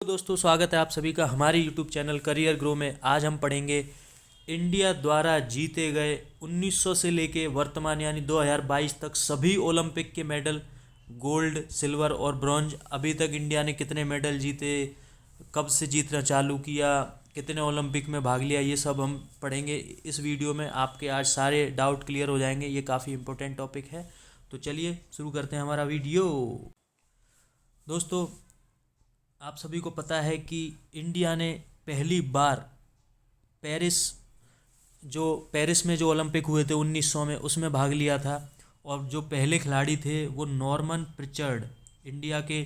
दोस्तों, स्वागत है आप सभी का हमारे यूट्यूब चैनल करियर ग्रो में। आज हम पढ़ेंगे इंडिया द्वारा जीते गए 1900 से लेके वर्तमान यानी 2022 तक सभी ओलंपिक के मेडल, गोल्ड, सिल्वर और ब्रॉन्ज। अभी तक इंडिया ने कितने मेडल जीते, कब से जीतना चालू किया, कितने ओलंपिक में भाग लिया, ये सब हम पढ़ेंगे इस वीडियो में। आपके आज सारे डाउट क्लियर हो जाएंगे। ये काफ़ी इंपॉर्टेंट टॉपिक है। तो चलिए शुरू करते हैं हमारा वीडियो। दोस्तों, आप सभी को पता है कि इंडिया ने पहली बार पेरिस में जो ओलंपिक हुए थे 1900 में, उसमें भाग लिया था। और जो पहले खिलाड़ी थे वो नॉर्मन प्रिचर्ड, इंडिया के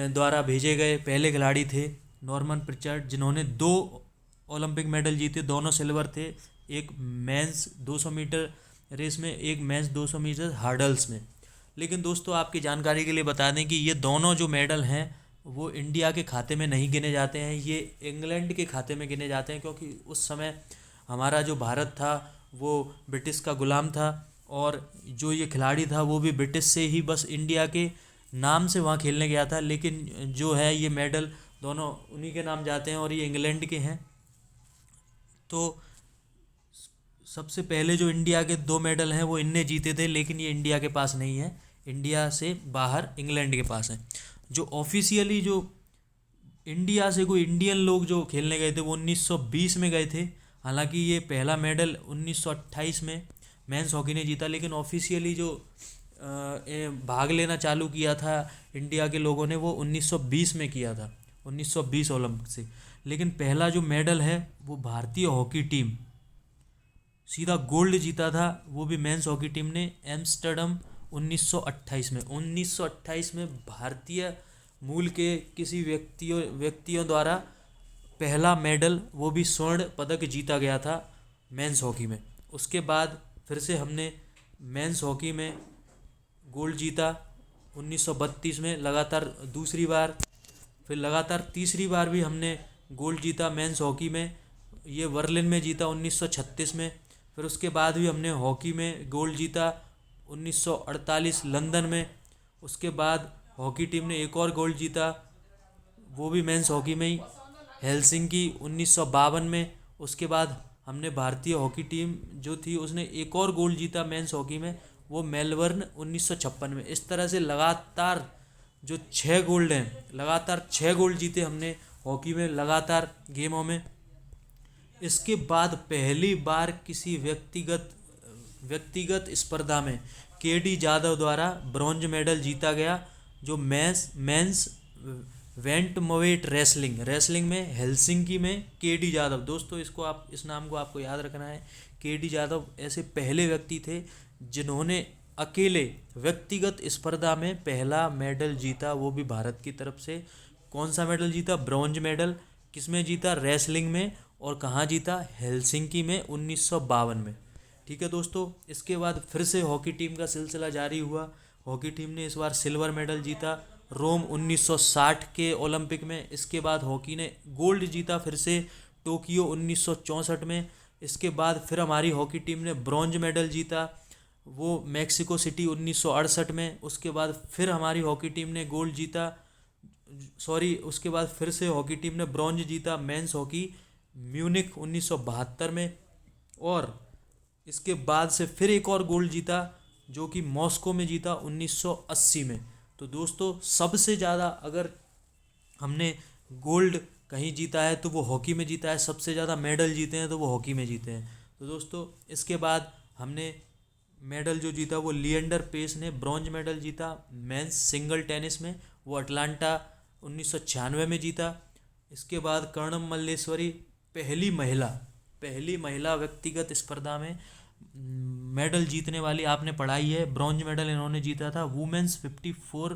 द्वारा भेजे गए पहले खिलाड़ी थे नॉर्मन प्रिचर्ड, जिन्होंने 2 ओलंपिक मेडल जीते। दोनों सिल्वर थे, एक मेंस 200 मीटर रेस में, एक मेंस 200 मीटर हार्डल्स में। लेकिन दोस्तों, आपकी जानकारी के लिए बता दें कि ये दोनों जो मेडल हैं वो इंडिया के खाते में नहीं गिने जाते हैं, ये इंग्लैंड के खाते में गिने जाते हैं। क्योंकि उस समय हमारा जो भारत था वो ब्रिटिश का गुलाम था, और जो ये खिलाड़ी था वो भी ब्रिटिश से ही बस इंडिया के नाम से वहाँ खेलने गया था। लेकिन जो है ये मेडल दोनों उन्हीं के नाम जाते हैं और ये इंग्लैंड के हैं। तो सबसे पहले जो इंडिया के 2 मेडल हैं वो इनने जीते थे, लेकिन ये इंडिया के पास नहीं है, इंडिया से बाहर इंग्लैंड के पास है। जो ऑफिशियली जो इंडिया से कोई इंडियन लोग जो खेलने गए थे वो 1920 में गए थे। हालांकि ये पहला मेडल 1928 में मेंस हॉकी ने जीता, लेकिन ऑफिशियली जो भाग लेना चालू किया था इंडिया के लोगों ने वो 1920 में किया था, 1920 ओलंपिक से। लेकिन पहला जो मेडल है वो भारतीय हॉकी टीम सीधा गोल्ड जीता था, वो भी मेंस हॉकी टीम ने एम्स्टर्डम 1928 में। 1928 में भारतीय मूल के किसी व्यक्तियों द्वारा पहला मेडल, वो भी स्वर्ण पदक जीता गया था मेंस हॉकी में। उसके बाद फिर से हमने मेंस हॉकी में गोल्ड जीता 1932 में लगातार दूसरी बार, फिर लगातार तीसरी बार भी हमने गोल्ड जीता मेंस हॉकी में। ये बर्लिन में जीता 1936 में। फिर उसके बाद भी हमने हॉकी में गोल्ड जीता 1948 लंदन में। उसके बाद हॉकी टीम ने एक और गोल्ड जीता, वो भी मेंस हॉकी में ही, हेलसिंकी 1952 में। उसके बाद हमने भारतीय हॉकी टीम जो थी उसने एक और गोल्ड जीता मेंस हॉकी में, वो मेलबर्न 1956 में। इस तरह से लगातार जो 6 गोल्ड हैं, लगातार 6 गोल्ड जीते हमने हॉकी में लगातार गेमों में। इसके बाद पहली बार किसी व्यक्तिगत स्पर्धा में केडी जादव द्वारा ब्रॉन्ज मेडल जीता गया, जो मेंस वेंटमवेट रेसलिंग में हेलसिंकी में केडी जादव। दोस्तों, इस नाम को आपको याद रखना है। केडी जादव ऐसे पहले व्यक्ति थे जिन्होंने अकेले व्यक्तिगत स्पर्धा में पहला मेडल जीता, वो भी भारत की तरफ से। कौन सा मेडल जीता? Bronze medal. किसमें जीता? रेसलिंग में। और कहाँ जीता? हेलसिंकी में 1952 में। ठीक है दोस्तों, इसके बाद फिर से हॉकी टीम का सिलसिला जारी हुआ। हॉकी टीम ने इस बार सिल्वर मेडल जीता रोम 1960 के ओलंपिक में। इसके बाद हॉकी ने गोल्ड जीता फिर से टोक्यो 1964 में। इसके बाद फिर हमारी हॉकी टीम ने ब्रॉन्ज मेडल जीता, वो मैक्सिको सिटी 1968 में। उसके बाद फिर हमारी हॉकी टीम ने गोल्ड जीता, उसके बाद फिर से हॉकी टीम ने ब्रॉन्ज जीता मेंस हॉकी म्यूनिख 1972 में। और इसके बाद से फिर एक और गोल्ड जीता जो कि मॉस्को में जीता 1980 में। तो दोस्तों, सबसे ज़्यादा अगर हमने गोल्ड कहीं जीता है तो वो हॉकी में जीता है, सबसे ज़्यादा मेडल जीते हैं तो वो हॉकी में जीते हैं। तो दोस्तों, इसके बाद हमने मेडल जो जीता वो लिएंडर पेस ने ब्रॉन्ज मेडल जीता मेंस सिंगल टेनिस में, वो अटलांटा 1996 में जीता। इसके बाद कर्णम मल्लेश्वरी पहली महिला व्यक्तिगत स्पर्धा में मेडल जीतने वाली, आपने पढ़ाई है। ब्रॉन्ज मेडल इन्होंने जीता था वुमेन्स 54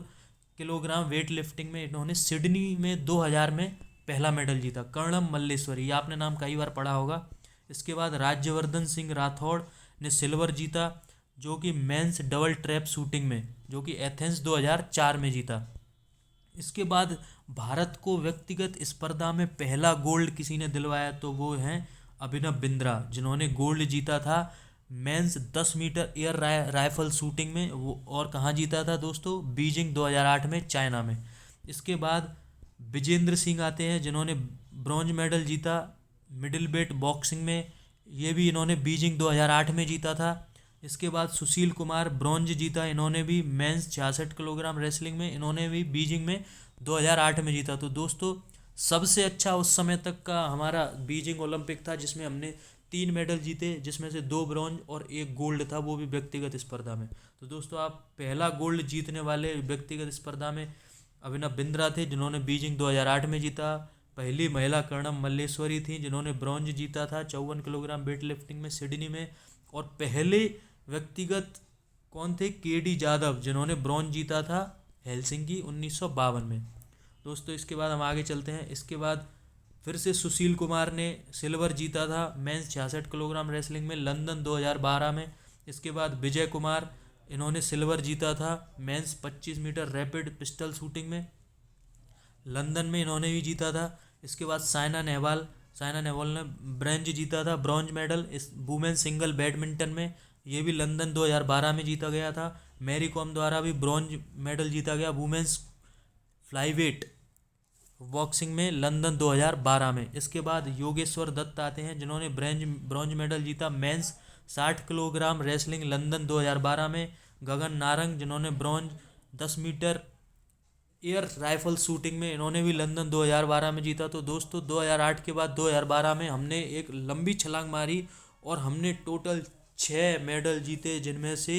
किलोग्राम वेट लिफ्टिंग में। इन्होंने सिडनी में 2000 में पहला मेडल जीता, कर्णम मल्लेश्वरी, ये आपने नाम कई बार पढ़ा होगा। इसके बाद राज्यवर्धन सिंह राठौड़ ने सिल्वर जीता, जो कि मेंस डबल ट्रैप शूटिंग में, जो कि एथेंस 2004 में जीता। इसके बाद भारत को व्यक्तिगत स्पर्धा में पहला गोल्ड किसी ने दिलवाया तो वो हैं अभिनव बिंद्रा, जिन्होंने गोल्ड जीता था men's 10 metre air rifle shooting में। वो और कहाँ जीता था दोस्तों? बीजिंग 2008 में, चाइना में। इसके बाद विजेंद्र सिंह आते हैं जिन्होंने ब्रॉन्ज मेडल जीता मिडिल वेट बॉक्सिंग में, ये भी इन्होंने बीजिंग 2008 में जीता था। इसके बाद सुशील कुमार ब्रॉन्ज जीता, इन्होंने भी मेंस 66 किलोग्राम रेसलिंग में, इन्होंने भी बीजिंग में 2008 में जीता। तो दोस्तों सबसे अच्छा उस समय तक का हमारा बीजिंग ओलंपिक था जिसमें हमने 3 मेडल जीते, जिसमें से 2 ब्रॉन्ज और 1 गोल्ड था, वो भी व्यक्तिगत स्पर्धा में। तो दोस्तों आप पहला गोल्ड जीतने वाले व्यक्तिगत स्पर्धा में अभिनव बिंद्रा थे जिन्होंने बीजिंग 2008 में जीता। पहली महिला कर्णम मल्लेश्वरी थी जिन्होंने ब्रॉन्ज जीता था 54 किलोग्राम वेट लिफ्टिंग में सिडनी में। और पहले व्यक्तिगत कौन थे? केडी जाधव जिन्होंने ब्रॉन्ज जीता था हेलसिंकी 1952 में। दोस्तों इसके बाद हम आगे चलते हैं। इसके बाद फिर से सुशील कुमार ने सिल्वर जीता था मेंस 66 किलोग्राम रेसलिंग में लंदन 2012 में। इसके बाद विजय कुमार, इन्होंने सिल्वर जीता था men's 25 metre rapid pistol shooting में लंदन में, इन्होंने भी जीता था। इसके बाद साइना नेहवाल ने ब्रॉन्ज जीता था, ब्रॉन्ज मेडल इस वुमेन सिंगल बैडमिंटन में, ये भी लंदन 2012 में जीता गया था। मैरी कॉम द्वारा भी ब्रॉन्ज मेडल जीता गया वुमेन्स फ्लाईवेट बॉक्सिंग में लंदन 2012 में। इसके बाद योगेश्वर दत्त आते हैं जिन्होंने ब्रॉन्ज मेडल जीता मेंस 60 किलोग्राम रेसलिंग लंदन 2012 में। गगन नारंग जिन्होंने bronze 10 metre air rifle shooting में, इन्होंने भी लंदन 2012 में जीता। तो दोस्तों 2008 के बाद 2012 में हमने एक लंबी छलांग मारी और हमने टोटल 6 मेडल जीते जिनमें से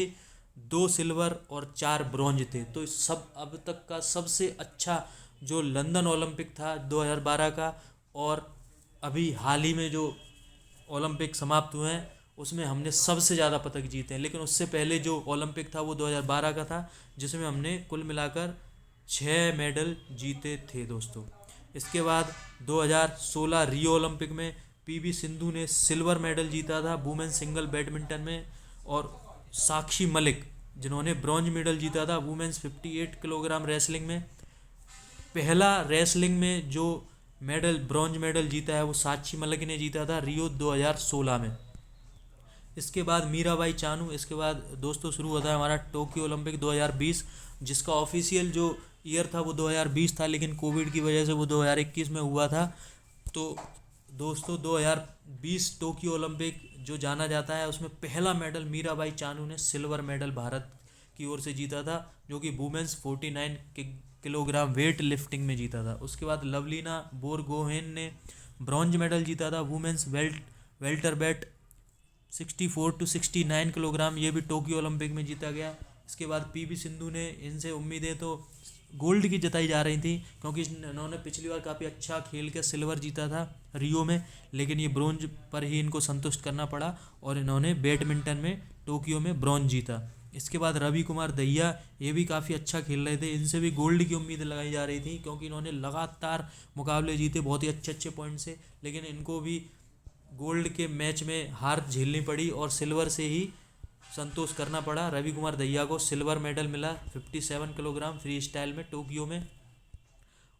2 सिल्वर और 4 ब्रॉन्ज थे। तो सब अब तक का सबसे अच्छा जो लंदन ओलंपिक था 2012 का, और अभी हाल ही में जो ओलंपिक समाप्त हुए हैं उसमें हमने सबसे ज़्यादा पदक जीते हैं। लेकिन उससे पहले जो ओलंपिक था वो 2012 का था जिसमें हमने कुल मिलाकर 6 मेडल जीते थे दोस्तों। इसके बाद 2016 रियो ओलंपिक में पीवी सिंधु ने सिल्वर मेडल जीता था वुमेन सिंगल बैडमिंटन में, और साक्षी मलिक जिन्होंने ब्रॉन्ज मेडल जीता था वुमेन्स 58 किलोग्राम रेसलिंग में। पहला रेसलिंग में जो मेडल ब्रॉन्ज मेडल जीता है वो साक्षी मलिक ने जीता था रियो 2016 में। इसके बाद मीराबाई चानू। इसके बाद दोस्तों शुरू होता है हमारा टोक्यो ओलंपिक 2020 जिसका ऑफिशियल जो ईयर था वो 2020 था, लेकिन कोविड की वजह से वो 2021 में हुआ था। तो दोस्तों 2020 टोक्यो ओलंपिक जो जाना जाता है उसमें पहला मेडल मीराबाई चानू ने सिल्वर मेडल भारत की ओर से जीता था, जो कि वुमेन्स 49 किलोग्राम वेट लिफ्टिंग में जीता था। उसके बाद लवलीना बोरगोहेन ने ब्रॉन्ज मेडल जीता था वुमेन्स वेल्टरवेट 64 to 69 किलोग्राम, ये भी टोक्यो ओलंपिक में जीता गया। इसके बाद पीवी सिंधु ने, इनसे उम्मीदें तो गोल्ड की जताई जा रही थी क्योंकि इन्होंने पिछली बार काफ़ी अच्छा खेल के सिल्वर जीता था रियो में, लेकिन ये ब्रॉन्ज पर ही इनको संतुष्ट करना पड़ा और इन्होंने बैडमिंटन में टोक्यो में ब्रॉन्ज जीता। इसके बाद रवि कुमार दहिया, ये भी काफ़ी अच्छा खेल रहे थे, इनसे भी गोल्ड की उम्मीद लगाई जा रही थी क्योंकि इन्होंने लगातार मुकाबले जीते बहुत ही अच्छे पॉइंट से, लेकिन इनको भी गोल्ड के मैच में हार झेलनी पड़ी और सिल्वर से ही संतोष करना पड़ा। रवि कुमार दहिया को सिल्वर मेडल मिला 57 किलोग्राम फ्री स्टाइल में टोक्यो में।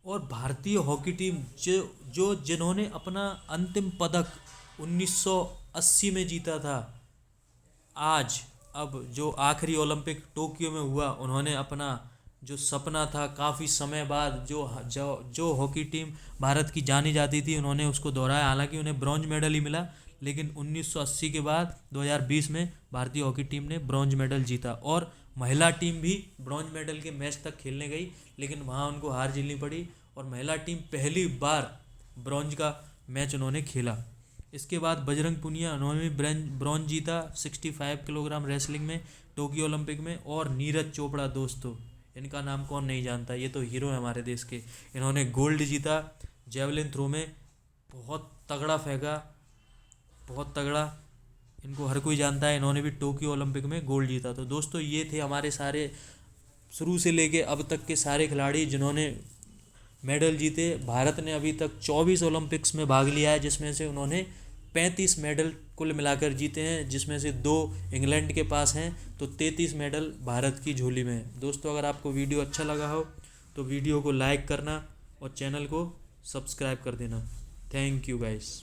और भारतीय हॉकी टीम जिन्होंने अपना अंतिम पदक 1980 में जीता था, आज अब जो आखिरी ओलंपिक टोक्यो में हुआ, उन्होंने अपना जो सपना था काफ़ी समय बाद जो हॉकी टीम भारत की जानी जाती थी उन्होंने उसको दोहराया। हालांकि उन्हें ब्रॉन्ज मेडल ही मिला, लेकिन 1980 के बाद 2020 में भारतीय हॉकी टीम ने ब्रॉन्ज मेडल जीता। और महिला टीम भी ब्रॉन्ज मेडल के मैच तक खेलने गई, लेकिन वहाँ उनको हार झेलनी पड़ी और महिला टीम पहली बार ब्रॉन्ज का मैच उन्होंने खेला। इसके बाद बजरंग पुनिया, उन्होंने भी ब्रॉन्ज जीता 65 किलोग्राम रेसलिंग में टोक्यो ओलंपिक में। और नीरज चोपड़ा दोस्तों, इनका नाम कौन नहीं जानता, ये तो हीरो है हमारे देश के। इन्होंने गोल्ड जीता जेवलिन थ्रो में, बहुत तगड़ा फेंका, बहुत तगड़ा, इनको हर कोई जानता है। इन्होंने भी टोक्यो ओलंपिक में गोल्ड जीता। तो दोस्तों ये थे हमारे सारे शुरू से लेके अब तक के सारे खिलाड़ी जिन्होंने मेडल जीते। भारत ने अभी तक 24 ओलंपिक्स में भाग लिया है, जिसमें से उन्होंने 35 मेडल कुल मिलाकर जीते हैं, जिसमें से 2 इंग्लैंड के पास हैं। तो 33 मेडल भारत की झोली में है। दोस्तों अगर आपको वीडियो अच्छा लगा हो तो वीडियो को लाइक करना और चैनल को सब्सक्राइब कर देना। Thank you guys.